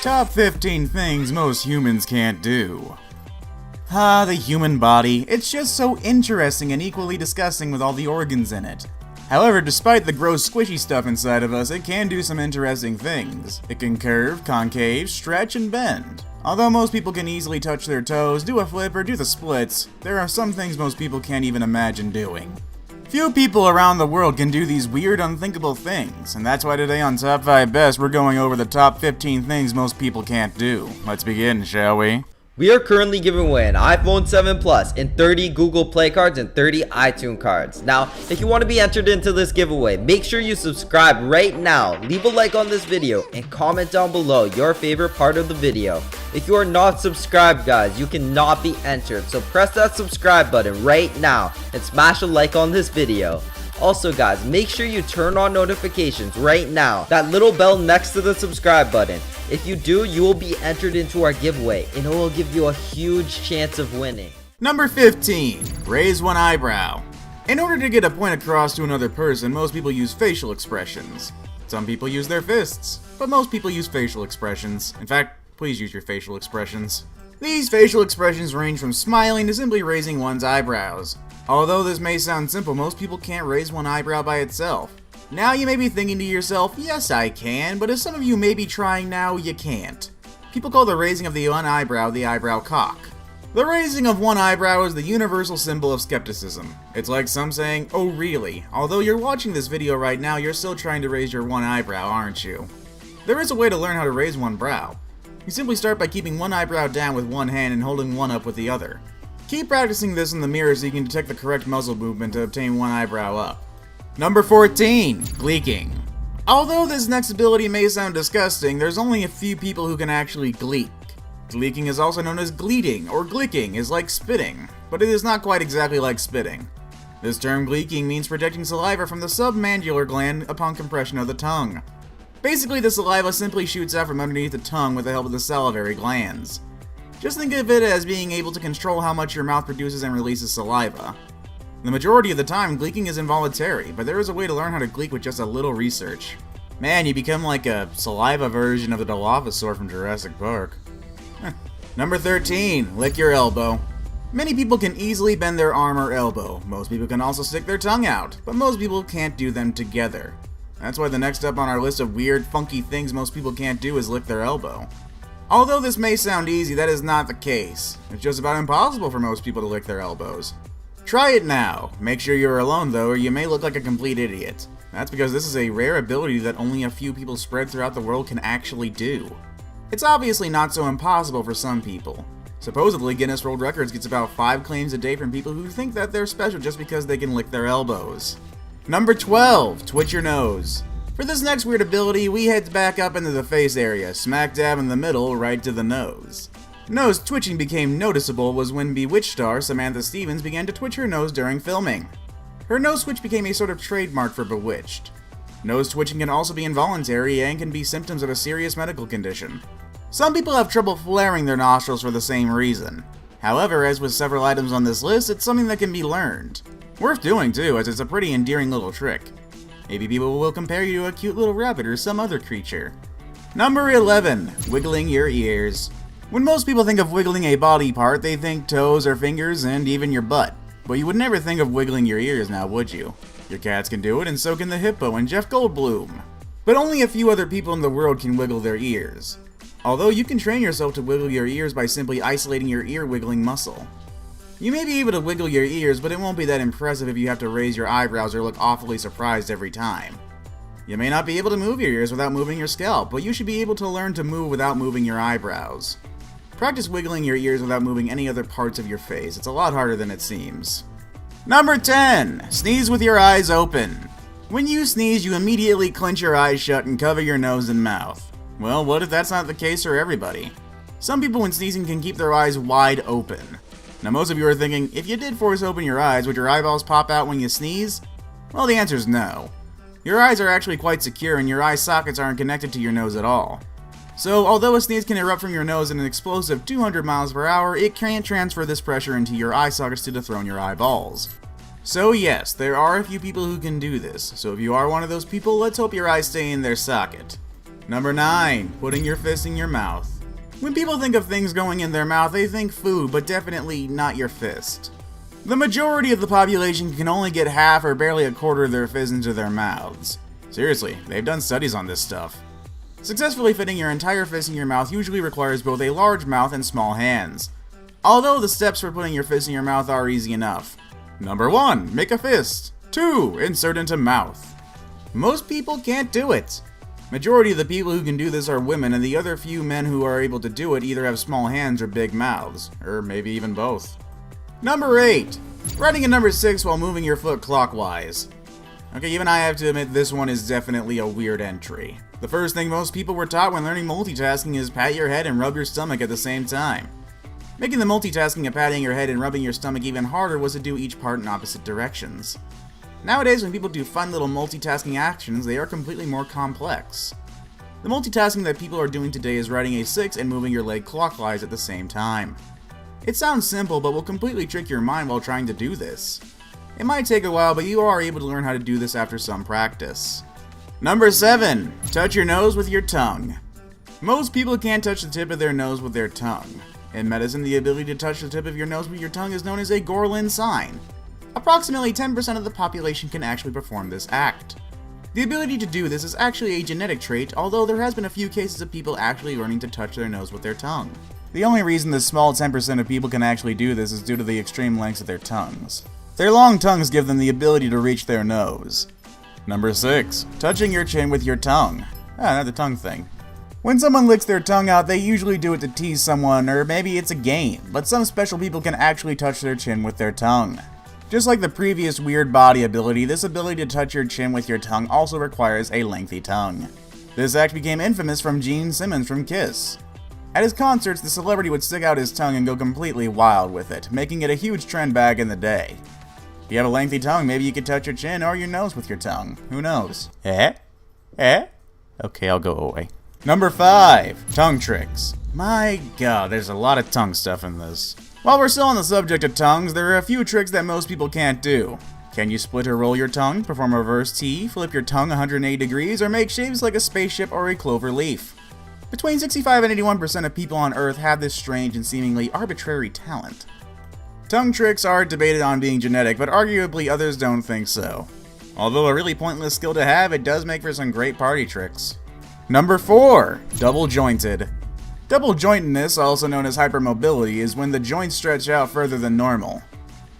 Top 15 things most humans can't do. The human body. It's just so interesting and equally disgusting with all the organs in it. However, despite the gross squishy stuff inside of us, it can do some interesting things. It can curve, concave, stretch, and bend. Although most people can easily touch their toes, do a flip, or do the splits, there are some things most people can't even imagine doing. Few people around the world can do these weird, unthinkable things, and that's why today on Top 5 Best, we're going over the top 15 things most people can't do. Let's begin, shall we? We are currently giving away an iPhone 7 Plus and 30 Google Play cards and 30 iTunes cards. Now, if you want to be entered into this giveaway, make sure you subscribe right now, leave a like on this video, and comment down below your favorite part of the video. If you are not subscribed, guys, you cannot be entered, so press that subscribe button right now and smash a like on this video. Also, guys, make sure you turn on notifications right now, that little bell next to the subscribe button. If you do, you will be entered into our giveaway, and it will give you a huge chance of winning. Number 15. Raise one eyebrow. In order to get a point across to another person, most people use facial expressions. Some people use their fists, but most people use facial expressions. In fact, please use your facial expressions. These facial expressions range from smiling to simply raising one's eyebrows. Although this may sound simple, most people can't raise one eyebrow by itself. Now you may be thinking to yourself, yes I can, but as some of you may be trying now, you can't. People call the raising of the one eyebrow the eyebrow cock. The raising of one eyebrow is the universal symbol of skepticism. It's like some saying, oh really? Although you're watching this video right now, you're still trying to raise your one eyebrow, aren't you? There is a way to learn how to raise one brow. You simply start by keeping one eyebrow down with one hand and holding one up with the other. Keep practicing this in the mirror so you can detect the correct muzzle movement to obtain one eyebrow up. Number 14. Gleeking. Although this next ability may sound disgusting, there's only a few people who can actually gleek. Gleeking is also known as gleeting, or gleeking is like spitting, but it is not quite exactly like spitting. This term gleeking means projecting saliva from the submandibular gland upon compression of the tongue. Basically, the saliva simply shoots out from underneath the tongue with the help of the salivary glands. Just think of it as being able to control how much your mouth produces and releases saliva. The majority of the time, gleeking is involuntary, but there is a way to learn how to gleek with just a little research. Man, you become like a saliva version of the Dilophosaur from Jurassic Park. Number 13. Lick your elbow. Many people can easily bend their arm or elbow. Most people can also stick their tongue out, but most people can't do them together. That's why the next up on our list of weird, funky things most people can't do is lick their elbow. Although this may sound easy, that is not the case. It's just about impossible for most people to lick their elbows. Try it now. Make sure you're alone though, or you may look like a complete idiot. That's because this is a rare ability that only a few people spread throughout the world can actually do. It's obviously not so impossible for some people. Supposedly, Guinness World Records gets about 5 claims a day from people who think that they're special just because they can lick their elbows. Number 12. Twitch your nose. For this next weird ability, we head back up into the face area, smack dab in the middle, right to the nose. Nose twitching became noticeable was when Bewitched star Samantha Stevens began to twitch her nose during filming. Her nose twitch became a sort of trademark for Bewitched. Nose twitching can also be involuntary and can be symptoms of a serious medical condition. Some people have trouble flaring their nostrils for the same reason. However, as with several items on this list, it's something that can be learned. Worth doing too, as it's a pretty endearing little trick. Maybe people will compare you to a cute little rabbit or some other creature. Number 11. Wiggling your ears. When most people think of wiggling a body part, they think toes or fingers and even your butt. But you would never think of wiggling your ears now, would you? Your cats can do it, and so can the hippo and Jeff Goldblum. But only a few other people in the world can wiggle their ears. Although you can train yourself to wiggle your ears by simply isolating your ear wiggling muscle. You may be able to wiggle your ears, but it won't be that impressive if you have to raise your eyebrows or look awfully surprised every time. You may not be able to move your ears without moving your scalp, but you should be able to learn to move without moving your eyebrows. Practice wiggling your ears without moving any other parts of your face. It's a lot harder than it seems. Number 10. Sneeze with your eyes open. When you sneeze, you immediately clench your eyes shut and cover your nose and mouth. Well, what if that's not the case for everybody? Some people when sneezing can keep their eyes wide open. Now most of you are thinking, if you did force open your eyes, would your eyeballs pop out when you sneeze? Well, the answer is no. Your eyes are actually quite secure and your eye sockets aren't connected to your nose at all. So, although a sneeze can erupt from your nose at an explosive 200 miles per hour, it can't transfer this pressure into your eye sockets to dethrone your eyeballs. So yes, there are a few people who can do this, so if you are one of those people, let's hope your eyes stay in their socket. Number 9. Putting your fist in your mouth. When people think of things going in their mouth, they think food, but definitely not your fist. The majority of the population can only get half or barely a quarter of their fist into their mouths. Seriously, they've done studies on this stuff. Successfully fitting your entire fist in your mouth usually requires both a large mouth and small hands. Although the steps for putting your fist in your mouth are easy enough. Number 1. Make a fist. 2. Insert into mouth. Most people can't do it. Majority of the people who can do this are women, and the other few men who are able to do it either have small hands or big mouths, or maybe even both. Number 8. Writing a number 6 while moving your foot clockwise. Okay, even I have to admit this one is definitely a weird entry. The first thing most people were taught when learning multitasking is pat your head and rub your stomach at the same time. Making the multitasking of patting your head and rubbing your stomach even harder was to do each part in opposite directions. Nowadays, when people do fun little multitasking actions, they are completely more complex. The multitasking that people are doing today is writing a 6 and moving your leg clockwise at the same time. It sounds simple, but will completely trick your mind while trying to do this. It might take a while, but you are able to learn how to do this after some practice. Number 7. Touch your nose with your tongue. Most people can't touch the tip of their nose with their tongue. In medicine, the ability to touch the tip of your nose with your tongue is known as a Gorlin sign. Approximately 10% of the population can actually perform this act. The ability to do this is actually a genetic trait, although there has been a few cases of people actually learning to touch their nose with their tongue. The only reason this small 10% of people can actually do this is due to the extreme lengths of their tongues. Their long tongues give them the ability to reach their nose. Number 6. Touching your chin with your tongue. Not the tongue thing. When someone licks their tongue out, they usually do it to tease someone, or maybe it's a game, but some special people can actually touch their chin with their tongue. Just like the previous weird body ability, this ability to touch your chin with your tongue also requires a lengthy tongue. This act became infamous from Gene Simmons from Kiss. At his concerts, the celebrity would stick out his tongue and go completely wild with it, making it a huge trend back in the day. If you have a lengthy tongue, maybe you could touch your chin or your nose with your tongue. Who knows? Okay, I'll go away. Number 5. Tongue tricks. My god, there's a lot of tongue stuff in this. While we're still on the subject of tongues, there are a few tricks that most people can't do. Can you split or roll your tongue, perform a reverse T, flip your tongue 180 degrees, or make shapes like a spaceship or a clover leaf? Between 65 and 81% of people on Earth have this strange and seemingly arbitrary talent. Tongue tricks are debated on being genetic, but arguably others don't think so. Although a really pointless skill to have, it does make for some great party tricks. Number 4. Double jointed. Double jointedness, also known as hypermobility, is when the joints stretch out further than normal.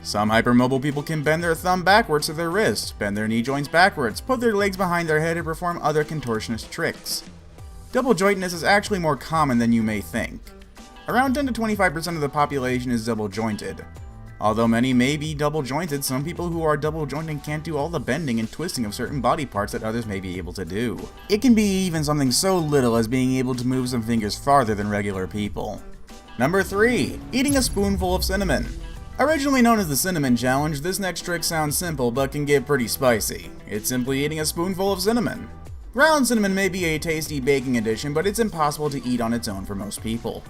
Some hypermobile people can bend their thumb backwards to their wrist, bend their knee joints backwards, put their legs behind their head, and perform other contortionist tricks. Double jointedness is actually more common than you may think. Around 10 to 25% of the population is double jointed. Although many may be double jointed, some people who are double jointed can't do all the bending and twisting of certain body parts that others may be able to do. It can be even something so little as being able to move some fingers farther than regular people. Number 3. Eating a spoonful of cinnamon. Originally known as the Cinnamon Challenge, this next trick sounds simple but can get pretty spicy. It's simply eating a spoonful of cinnamon. Ground cinnamon may be a tasty baking addition, but it's impossible to eat on its own for most people.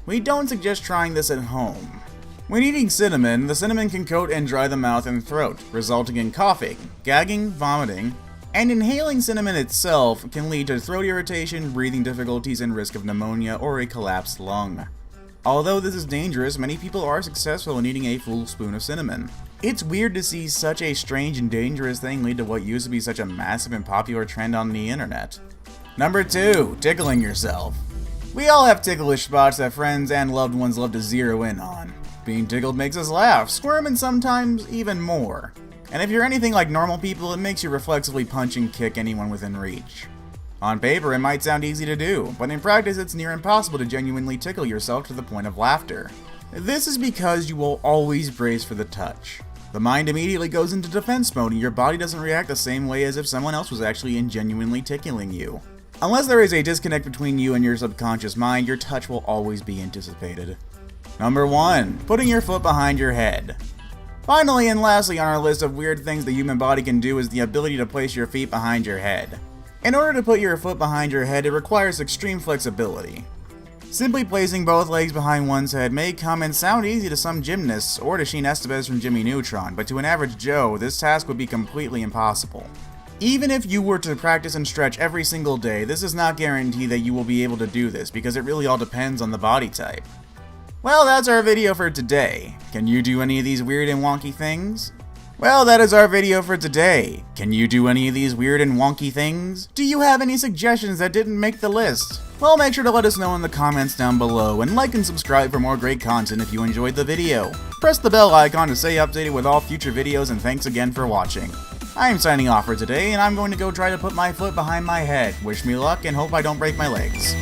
We don't suggest trying this at home. When eating cinnamon, the cinnamon can coat and dry the mouth and throat, resulting in coughing, gagging, vomiting, and inhaling cinnamon itself can lead to throat irritation, breathing difficulties, and risk of pneumonia or a collapsed lung. Although this is dangerous, many people are successful in eating a full spoon of cinnamon. It's weird to see such a strange and dangerous thing lead to what used to be such a massive and popular trend on the internet. Number 2. Tickling yourself. We all have ticklish spots that friends and loved ones love to zero in on. Being tickled makes us laugh, squirm, and sometimes even more. And if you're anything like normal people, it makes you reflexively punch and kick anyone within reach. On paper, it might sound easy to do, but in practice it's near impossible to genuinely tickle yourself to the point of laughter. This is because you will always brace for the touch. The mind immediately goes into defense mode and your body doesn't react the same way as if someone else was actually genuinely tickling you. Unless there is a disconnect between you and your subconscious mind, your touch will always be anticipated. Number 1. Putting your foot behind your head. Finally and lastly on our list of weird things the human body can do is the ability to place your feet behind your head. In order to put your foot behind your head, it requires extreme flexibility. Simply placing both legs behind one's head may come and sound easy to some gymnasts or to Sheen Estevez from Jimmy Neutron, but to an average Joe, this task would be completely impossible. Even if you were to practice and stretch every single day, this does not guarantee that you will be able to do this, because it really all depends on the body type. Well, that's our video for today. Can you do any of these weird and wonky things? Well, that is our video for today. Can you do any of these weird and wonky things? Do you have any suggestions that didn't make the list? Well, make sure to let us know in the comments down below, and like and subscribe for more great content if you enjoyed the video. Press the bell icon to stay updated with all future videos, and thanks again for watching. I am signing off for today, and I'm going to go try to put my foot behind my head. Wish me luck and hope I don't break my legs.